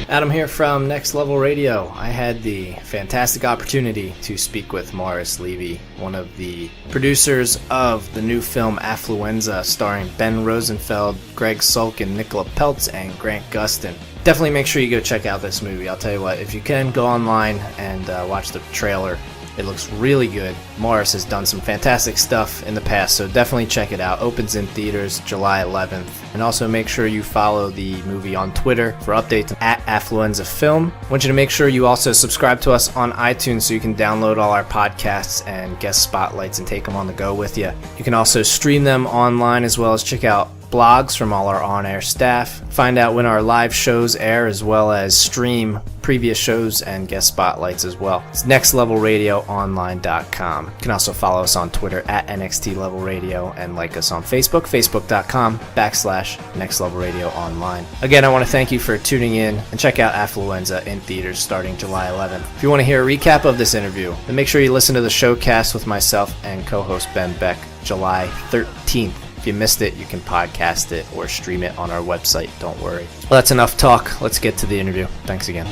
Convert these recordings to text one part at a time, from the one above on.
Adam here from Next Level Radio. I had the fantastic opportunity to speak with Morris Levy, one of the producers of the new film Affluenza, starring Ben Rosenfeld, Greg Sulkin, Nicola Peltz, and Grant Gustin. Definitely make sure you go check out this movie. I'll tell you what, if you can, go online and watch the trailer. It looks really good. Morris has done some fantastic stuff in the past, so definitely check it out. Opens in theaters July 11th. And also make sure you follow the movie on Twitter for updates at Affluenza Film. I want you to make sure you also subscribe to us on iTunes so you can download all our podcasts and guest spotlights and take them on the go with you. You can also stream them online as well as check out blogs from all our on-air staff, find out when our live shows air, as well as stream previous shows and guest spotlights as well. It's nextlevelradioonline.com. You can also follow us on Twitter at NXTLevelRadio and like us on Facebook, facebook.com/NextLevelRadioOnline. Again, I want to thank you for tuning in and check out Affluenza in theaters starting July 11th. If you want to hear a recap of this interview, then make sure you listen to the Showcast with myself and co-host Ben Beck, July 13th. If you missed it, you can podcast it or stream it on our website. Don't worry. Well, that's enough talk. Let's get to the interview. Thanks again.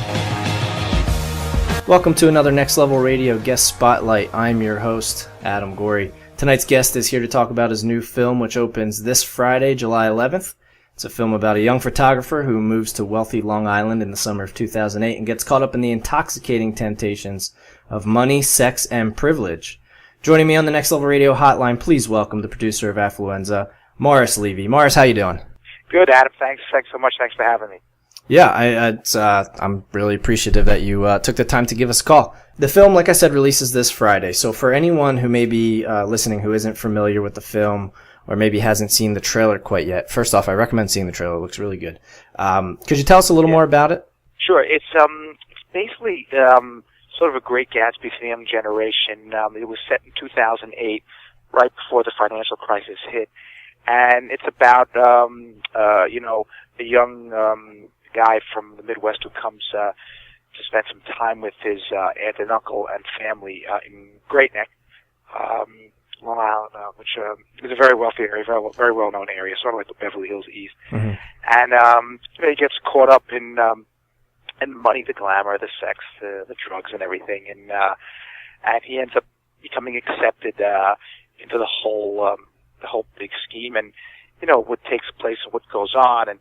Welcome to another Next Level Radio Guest Spotlight. I'm your host, Adam Gorey. Tonight's guest is here to talk about his new film, which opens this Friday, July 11th. It's a film about a young photographer who moves to wealthy Long Island in the summer of 2008 and gets caught up in the intoxicating temptations of money, sex, and privilege. Joining me on the Next Level Radio hotline, please welcome the producer of Affluenza, Morris Levy. Morris, how you doing? Good, Adam. Thanks so much. Thanks for having me. Yeah, I'm really appreciative that you took the time to give us a call. The film, like I said, releases this Friday. So for anyone who may be listening who isn't familiar with the film or maybe hasn't seen the trailer quite yet, first off, I recommend seeing the trailer. It looks really good. Could you tell us a little more about it? Sure. It's basically sort of a Great Gatsby for the young generation. It was set in 2008, right before the financial crisis hit, and it's about a young guy from the Midwest who comes to spend some time with his aunt and uncle and family in Great Neck, Long Island, which is a very wealthy area, very well-known area, sort of like the Beverly Hills East. Mm-hmm. And he gets caught up in the money, the glamour, the sex, the drugs, and everything, and he ends up becoming accepted into the whole big scheme, and what takes place and what goes on, and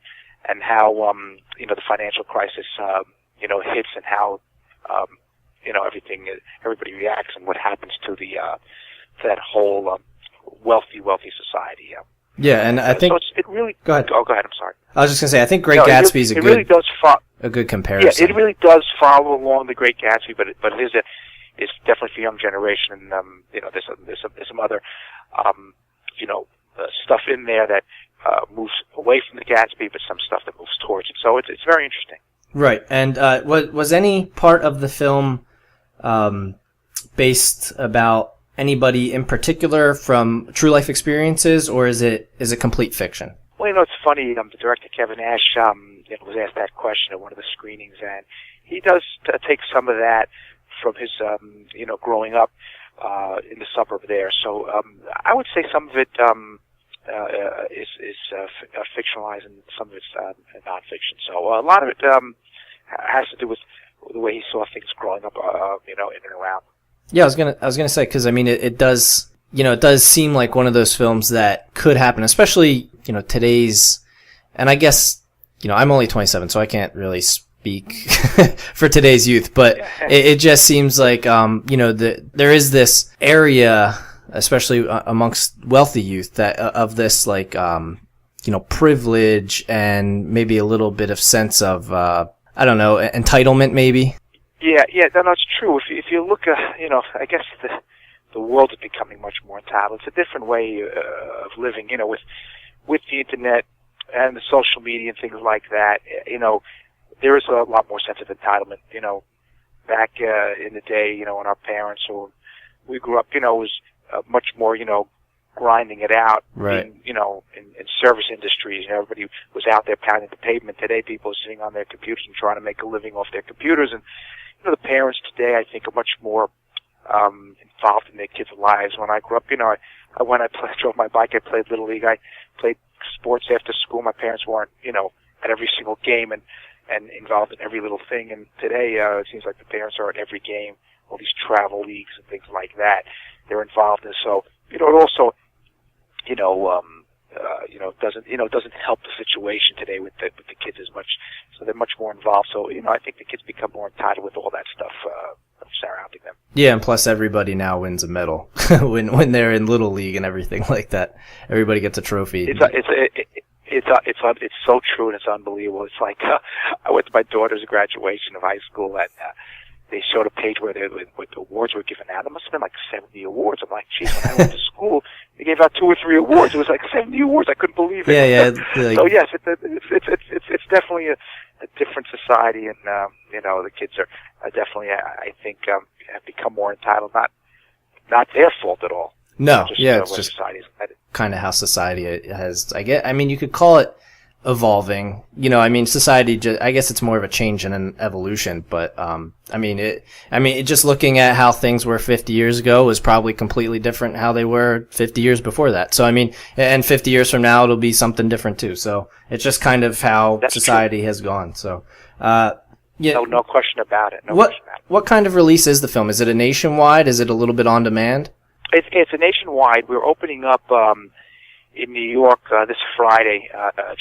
how the financial crisis hits, and how everybody reacts, and what happens to that whole wealthy society. Yeah, and I think it really. Go ahead. Oh, go ahead. I'm sorry. I was just gonna say, I think Great Gatsby is a good comparison. Yeah, it really does follow along the Great Gatsby, but it's definitely for young generation, and there's some other stuff in there that moves away from the Gatsby, but some stuff that moves towards it. So it's very interesting. Right, and was any part of the film based about anybody in particular from true life experiences, or is it complete fiction? Well, it's funny. The director Kevin Ash was asked that question at one of the screenings, and he does take some of that from his growing up in the suburb there. So I would say some of it is fictionalized, and some of it's nonfiction. So a lot of it has to do with the way he saw things growing up, in and around. Yeah, I was gonna say, because I mean it does seem like one of those films that could happen, especially today's, and I guess I'm only 27, so I can't really speak for today's youth, but it just seems like there is this area, especially amongst wealthy youth, that of this like privilege and maybe a little bit of sense of entitlement maybe. Yeah, no, it's true. If you look, I guess the world is becoming much more entitled. It's a different way of living, with the internet and the social media and things like that. There is a lot more sense of entitlement. Back in the day, when our parents or we grew up, it was much more, grinding it out. Right. In service industries, everybody was out there pounding the pavement. Today, people are sitting on their computers and trying to make a living off their computers, and the parents today, I think, are much more involved in their kids' lives. When I grew up, when I drove my bike, I played Little League. I played sports after school. My parents weren't, at every single game, and and involved in every little thing. And today, it seems like the parents are at every game, all these travel leagues and things like that. They're involved in. So, it also, doesn't help the situation today with the kids as much. So they're much more involved. So, I think the kids become more entitled with all that stuff surrounding them. Yeah, and plus everybody now wins a medal when they're in Little League and everything like that. Everybody gets a trophy. It's so true, and it's unbelievable. It's like I went to my daughter's graduation of high school, and they showed a page where the awards were given out. There must have been like 70 awards. I'm like, geez, when I went to school, they gave out 2 or 3 awards. It was like 70 awards. I couldn't believe it. Yeah. So yes, it's definitely a different society, and the kids are definitely, I think, have become more entitled. Not their fault at all. No, just, it's just kind of how society has. I mean, you could call it evolving. Society. I guess it's more of a change and an evolution. But just looking at how things were 50 years ago was probably completely different how they were 50 years before that. So and 50 years from now it'll be something different too. So it's just kind of how society has gone. So, no question about it. What kind of release is the film? Is it a nationwide? Is it a little bit on demand? It's a nationwide. We're opening up in New York this Friday,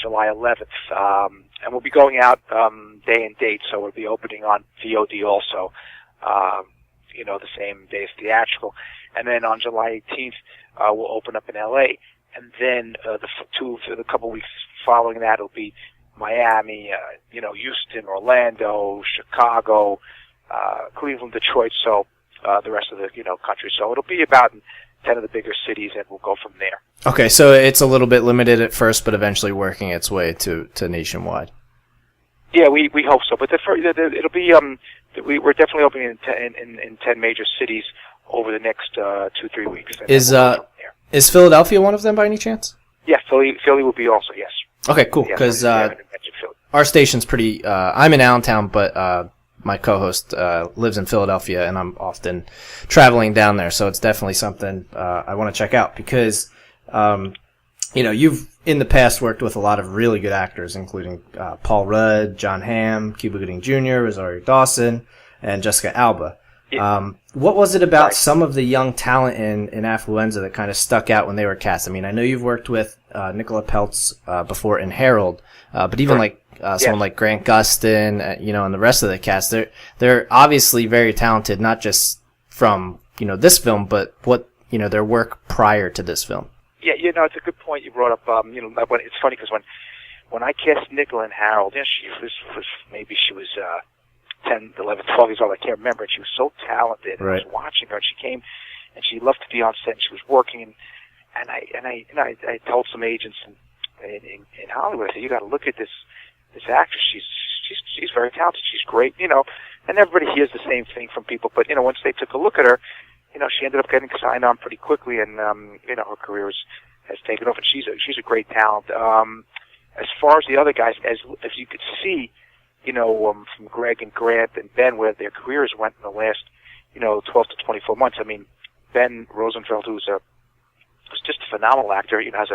July 11th, and we'll be going out day and date. So we'll be opening on VOD also, the same day as theatrical. And then on July 18th, we'll open up in LA, and then the couple weeks following that, it'll be Miami, Houston, Orlando, Chicago, Cleveland, Detroit. So the rest of the country. So it'll be about 10 of the bigger cities, and we'll go from there. Okay, so it's a little bit limited at first, but eventually working its way to nationwide. Yeah, we hope so. But it'll be we're definitely opening in 10 major cities over the next 2-3 weeks. Is Philadelphia one of them by any chance? Yeah, Philly will be also, yes. Okay, cool. Because our station's pretty. I'm in Allentown, but my co-host lives in Philadelphia, and I'm often traveling down there, so it's definitely something I want to check out because, you've in the past worked with a lot of really good actors, including Paul Rudd, John Hamm, Cuba Gooding Jr., Rosario Dawson, and Jessica Alba. Yeah. What was it about some of the young talent in Affluenza that kind of stuck out when they were cast? I mean, I know you've worked with Nicola Peltz before in Harold, but even someone like Grant Gustin, and the rest of the cast, they're obviously very talented, not just from this film, but what their work prior to this film. Yeah, it's a good point you brought up. It's funny because when I cast Nicola in Harold, she was 10, 11, 12 years old. I can't remember. And she was so talented. Right. I was watching her, and she came, and she loved to be on set, and she was working. And I told some agents in Hollywood, I said, you got to look at this actress. She's very talented. She's great. And everybody hears the same thing from people. But once they took a look at her, she ended up getting signed on pretty quickly, and her career has taken off. And she's a great talent. As far as the other guys, as you could see, from Greg and Grant and Ben, where their careers went in the last, 12 to 24 months. I mean, Ben Rosenfeld, who's just a phenomenal actor, has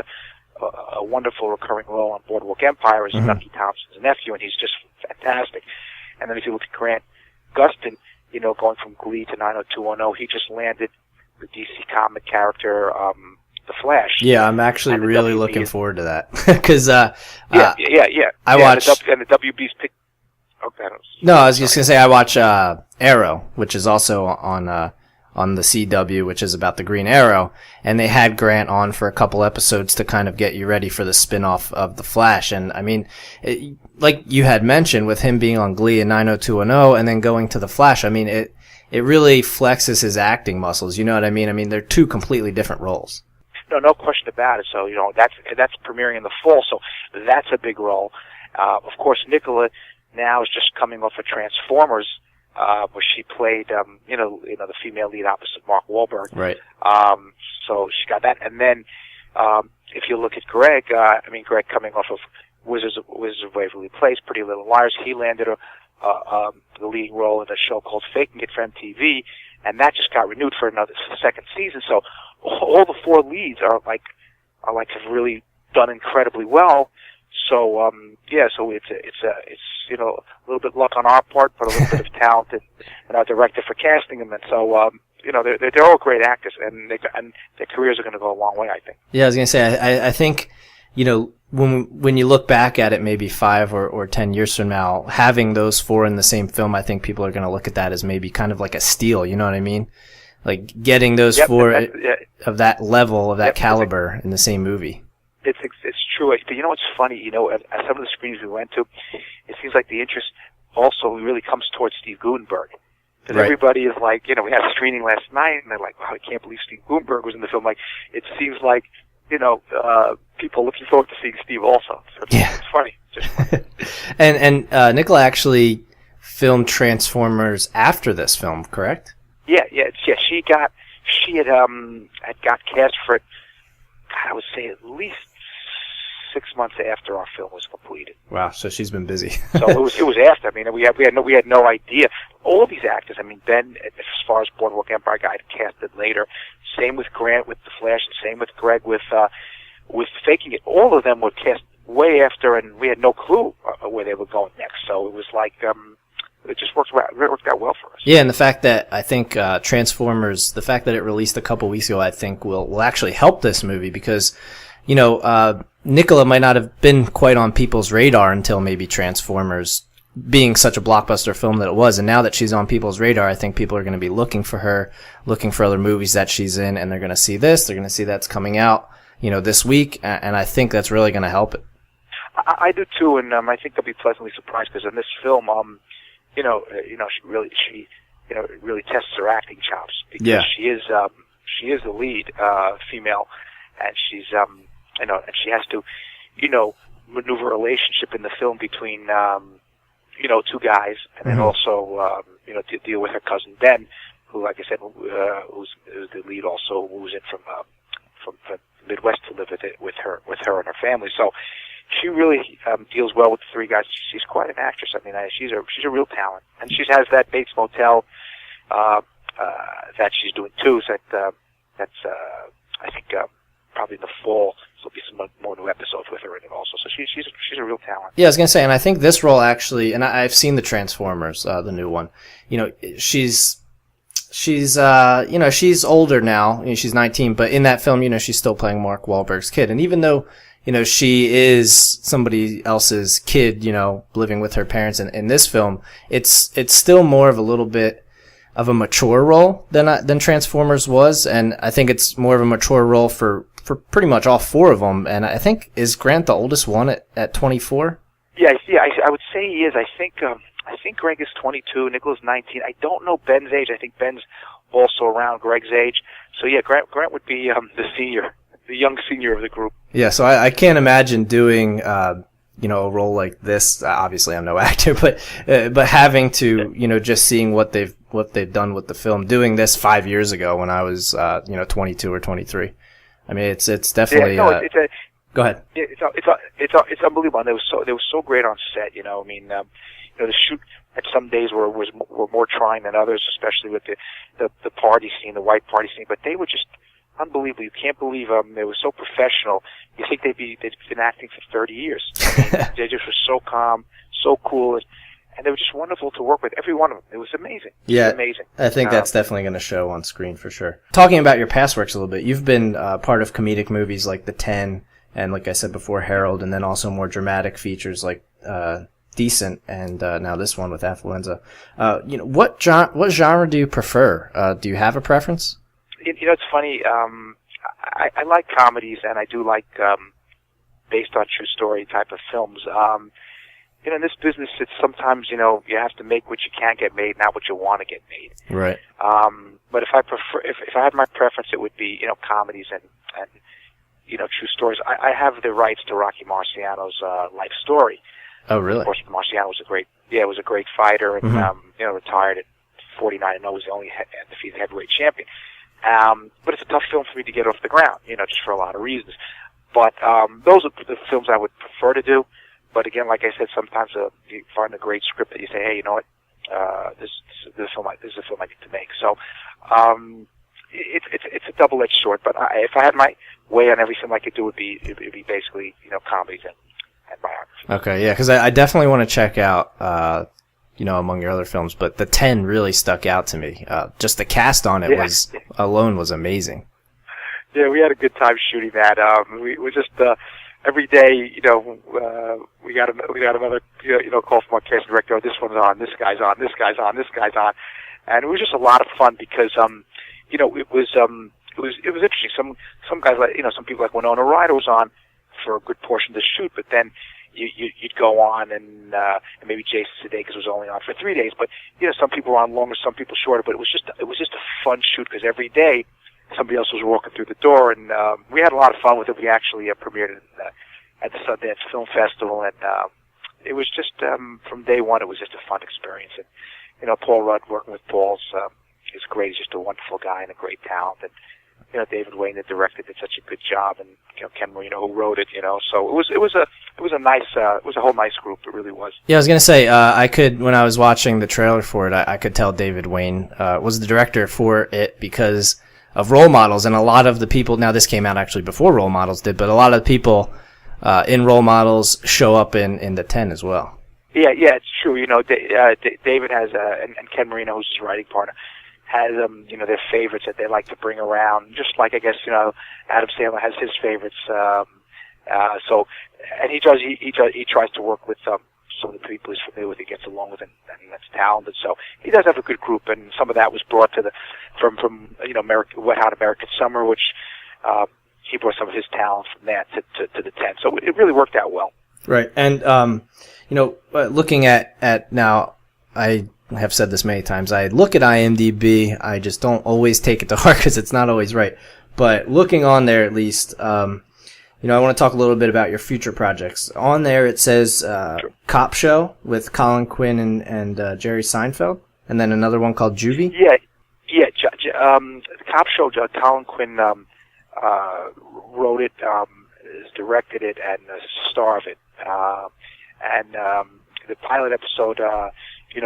a wonderful recurring role on Boardwalk Empire as Nucky Thompson's nephew, and he's just fantastic. And then if you look at Grant Gustin, going from Glee to 90210, he just landed the DC comic character, The Flash. Yeah, I'm actually really looking forward to that because I watched and the WB's pick. Okay. No, I was just gonna say I watch Arrow, which is also on the CW, which is about the Green Arrow, and they had Grant on for a couple episodes to kind of get you ready for the spin-off of The Flash. And I mean, like you had mentioned, with him being on Glee in 90210 and then going to The Flash, I mean, it really flexes his acting muscles. You know what I mean? I mean, they're two completely different roles. No question about it. So, that's premiering in the fall, so that's a big role. Of course, Nicola now is just coming off of Transformers, where she played, the female lead opposite Mark Wahlberg. Right. So she got that. And then, if you look at Greg, Greg coming off of Wizards of Waverly Place, Pretty Little Liars, he landed the leading role in a show called Faking It for MTV, and that just got renewed for another second season. So all the 4 leads have really done incredibly well. So so it's a little bit luck on our part, but a little bit of talent and our director for casting them. And so they're all great actors, and their careers are going to go a long way, I think. Yeah, I was gonna say, I think, when you look back at it, maybe 5 or 10 years from now, having those 4 in the same film, I think people are going to look at that as maybe kind of like a steal. You know what I mean? Like getting those 4 of that level, of that caliber in the same movie. It's true. But you know what's funny? At some of the screenings we went to, it seems like the interest also really comes towards Steve Guttenberg. Because everybody is like, we had a screening last night, and they're like, wow, I can't believe Steve Guttenberg was in the film. Like, it seems like, people looking forward to seeing Steve also. So it's funny. Just funny. and Nicola actually filmed Transformers after this film, correct? Yeah. She had got cast for it, I would say at least 6 months after our film was completed. Wow, so she's been busy. So it was after. I mean, we had no idea. All of these actors. I mean, Ben, as far as Boardwalk Empire, got casted later. Same with Grant with The Flash, and same with Greg with Faking It. All of them were cast way after, and we had no clue where they were going next. So it was like it just worked out well for us. Yeah, and the fact that I think Transformers, the fact that it released a couple weeks ago, I think will actually help this movie because, Nicola might not have been quite on people's radar until maybe Transformers being such a blockbuster film that it was. And now that she's on people's radar, I think people are going to be looking for her, looking for other movies that she's in, and they're going to see this. They're going to see that's coming out, this week. And I think that's really going to help it. I do too, and I think they'll be pleasantly surprised because in this film, she really tests her acting chops because she is the lead female, and she's and she has to maneuver a relationship in the film between 2 guys, and then also to deal with her cousin Ben, who, like I said, who's the lead, also moves in from the Midwest to live with her and her family. So she really deals well with the 3 guys. She's quite an actress. I mean, she's a real talent, and she has that Bates Motel that she's doing too. So that's I think probably in the fall there'll be some more new episodes with her in it also. So she's a real talent. Yeah, I was gonna say, and I think this role actually, and I've seen the Transformers, the new one. She's she's older now. She's 19, but in that film, she's still playing Mark Wahlberg's kid. And even though she is somebody else's kid, living with her parents in this film, it's still more of a little bit of a mature role than Transformers was. And I think it's more of a mature role for pretty much all 4 of them. And I think, is Grant the oldest one at 24? Yeah, I would say he is. I think Greg is 22, Nicola's 19. I don't know Ben's age. I think Ben's also around Greg's age. So yeah, Grant would be the senior, the young senior of the group. Yeah, so I can't imagine doing a role like this. Obviously, I'm no actor, but having to just seeing what they've done with the film, doing this 5 years ago when I was 22 or 23. I mean, it's definitely. Yeah, no, go ahead. Yeah, it's unbelievable. And they were so great on set. I mean, the shoot at some days were more trying than others, especially with the party scene, the white party scene. But they were just unbelievable. You can't believe they were so professional. You think they'd been acting for 30 years. I mean, they just were so calm, so cool, and they were just wonderful to work with. Every one of them. It was amazing. Yeah, it was amazing. I think that's definitely going to show on screen for sure. Talking about your past works a little bit, you've been part of comedic movies like The 10, and like I said before, Harold, and then also more dramatic features like Decent, and now this one with Affluenza. What genre do you prefer? Do you have a preference? It's funny. I like comedies, and I do like based on true story type of films. In this business, it's sometimes you have to make what you can get made, not what you want to get made. Right. But if I had my preference, it would be comedies and true stories. I have the rights to Rocky Marciano's life story. Oh, really? Of course, Marciano was a great fighter, and retired at 49 and was the only undefeated heavyweight champion. But it's a tough film for me to get off the ground, just for a lot of reasons. But those are the films I would prefer to do. But again, like I said, sometimes you find a great script that you say, hey, you know what, this is a film I need to make. So it's a double-edged sword. But if I had my way on every film I could do, it'd be basically comedies and biography. Okay, yeah, because I definitely want to check out, among your other films, but The 10 really stuck out to me. Just the cast on it was amazing. Yeah, we had a good time shooting that. We just every day, we got another call from our casting director. Oh, this one's on. This guy's on. This guy's on. This guy's on. And it was just a lot of fun because it was interesting. Some guys some people like Winona Ryder was on for a good portion of the shoot, but then you'd go on and maybe Jason Sudeikis was only on for 3 days. But some people were on longer, some people shorter. But it was just a fun shoot because every day somebody else was walking through the door, and we had a lot of fun with it. We actually premiered it at the Sundance Film Festival, and it was just from day one, it was just a fun experience. And Paul Rudd, working with Paul, is great. He's just a wonderful guy and a great talent. And David Wayne, the director, did such a good job, and Ken Marino, who wrote it. So it was a whole nice group. It really was. Yeah, I was gonna say I could, when I was watching the trailer for it, I could tell David Wayne was the director for it because of Role Models, and a lot of the people. Now this came out actually before Role Models did, but a lot of the people in Role Models show up in the 10 as well. Yeah, it's true. David has and Ken Marino, who's his writing partner, has their favorites that they like to bring around. Just like I guess Adam Sandler has his favorites. So and he tries to work with some of the people he's familiar with, he gets along with, and that's talented. So he does have a good group, and some of that was brought to from Wet Hot American Summer, which he brought some of his talent from that to the 10. So it really worked out well. Right, and looking at now, I have said this many times. I look at IMDb. I just don't always take it to heart because it's not always right. But looking on there, at least, I want to talk a little bit about your future projects. On there, it says Sure. Cop Show with Colin Quinn and Jerry Seinfeld, and then another one called Juvie. Yeah. The Cop Show. Colin Quinn wrote it, directed it, and the star of it. And the pilot episode,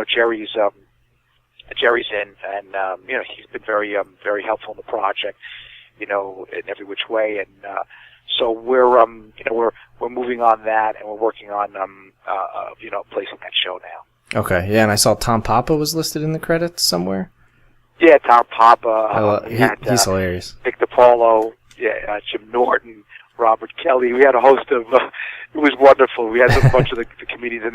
Jerry's in, and he's been very helpful in the project, in every which way, and so we're moving on that, and we're working on placing that show now. Okay, yeah, and I saw Tom Papa was listed in the credits somewhere. Yeah, Tom Papa. He's hilarious. Nick DiPaolo, Jim Norton, Robert Kelly. We had a host of. It was wonderful. We had a bunch of the comedians, and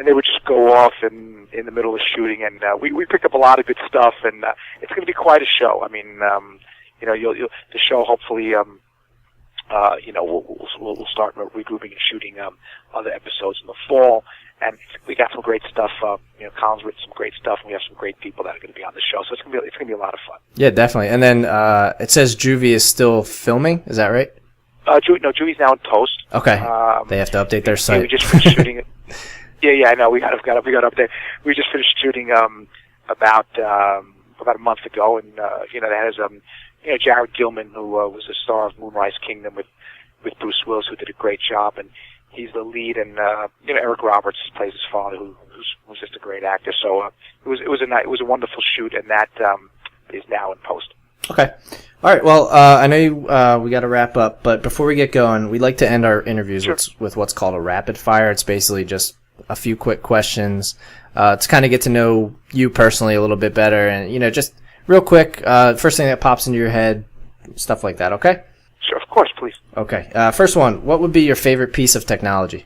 they would just go off in the middle of shooting, and we picked up a lot of good stuff, and it's going to be quite a show. I mean, the show hopefully, we'll start regrouping and shooting other episodes in the fall, and we got some great stuff. Colin's written some great stuff, and we have some great people that are going to be on the show, so it's going to be a lot of fun. Yeah, definitely. And then it says Juvie is still filming. Is that right? Juvie's now in post. Okay. They have to update their site. We just finished shooting it. Yeah, I know. We got to update. We just finished shooting about a month ago, and that has Jared Gilman, who was the star of Moonrise Kingdom with Bruce Willis, who did a great job, and he's the lead, and Eric Roberts plays his father, who's just a great actor. So it was a wonderful shoot, and that is now in post. Okay. All right. Well, I know we got to wrap up, but before we get going, we like to end our interviews with what's called a rapid fire. It's basically just a few quick questions to kind of get to know you personally a little bit better, and just real quick, first thing that pops into your head, stuff like that. Okay. Sure. Of course, please. Okay. First one. What would be your favorite piece of technology?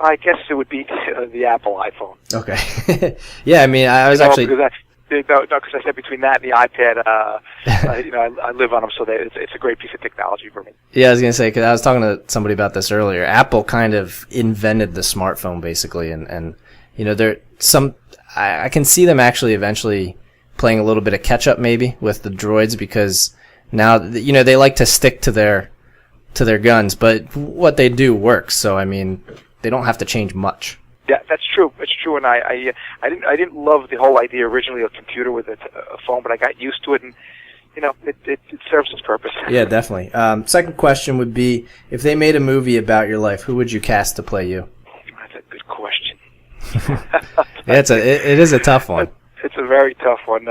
I guess it would be the Apple iPhone. Okay. Yeah. I mean, I was actually. Because I said between that and the iPad, I live on them, so it's a great piece of technology for me. Yeah, I was going to say, because I was talking to somebody about this earlier. Apple kind of invented the smartphone, basically, and I can see them actually eventually playing a little bit of catch-up, maybe, with the droids, because now, they like to stick to their guns, but what they do works, so, I mean, they don't have to change much. Yeah, that's true. It's true, and I didn't love the whole idea originally of a computer with a phone, but I got used to it, and it serves its purpose. Yeah, definitely. Second question would be, if they made a movie about your life, who would you cast to play you? That's a good question. Yeah, it is a tough one. It's a very tough one.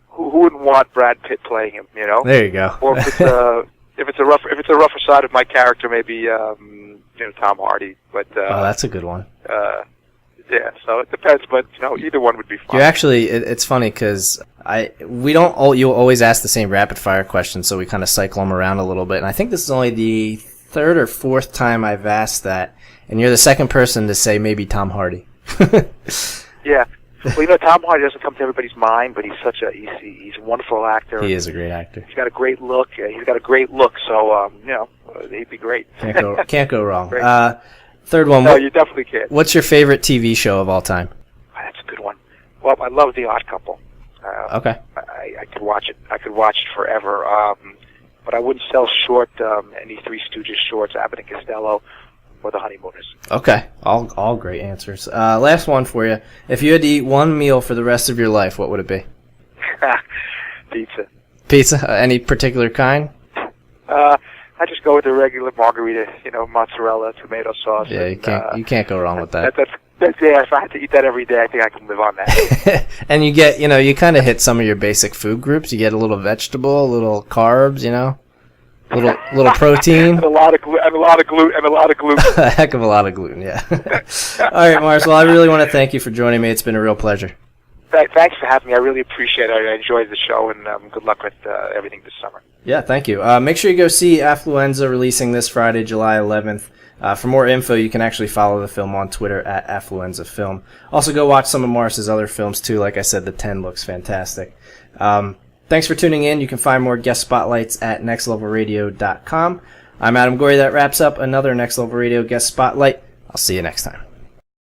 Who wouldn't want Brad Pitt playing him? There you go. Or if it's if it's a rougher side of my character, maybe Tom Hardy. But oh, that's a good one. Yeah, so it depends, but either one would be fine. You actually, it's funny because you'll always ask the same rapid fire questions, so we kind of cycle them around a little bit. And I think this is only the third or fourth time I've asked that, and you're the second person to say maybe Tom Hardy. Yeah. Well, Tom Hardy doesn't come to everybody's mind, but he's a wonderful actor. He is a great actor. He's got a great look. So he'd be great. Can't go wrong. Third one. No, you definitely can't. What's your favorite TV show of all time? That's a good one. Well, I love The Odd Couple. Okay. I could watch it. I could watch it forever. But I wouldn't sell short any Three Stooges shorts, Abbott and Costello, or The Honeymooners. Okay. All great answers. Last one for you. If you had to eat one meal for the rest of your life, what would it be? Pizza. Pizza? Any particular kind? I just go with the regular margarita, mozzarella, tomato sauce. Yeah, you can't go wrong with that. That's if I had to eat that every day, I think I can live on that. And you get, you kind of hit some of your basic food groups. You get a little vegetable, a little carbs, little protein. and a lot of gluten. A heck of a lot of gluten, yeah. All right, Mars. Well, I really want to thank you for joining me. It's been a real pleasure. Thanks for having me. I really appreciate it. I enjoyed the show, and good luck with everything this summer. Yeah, thank you. Make sure you go see Affluenza, releasing this Friday, July 11th. For more info, you can actually follow the film on Twitter at Affluenza Film. Also, go watch some of Morris's other films, too. Like I said, The 10 looks fantastic. Thanks for tuning in. You can find more guest spotlights at nextlevelradio.com. I'm Adam Gorey. That wraps up another Next Level Radio guest spotlight. I'll see you next time.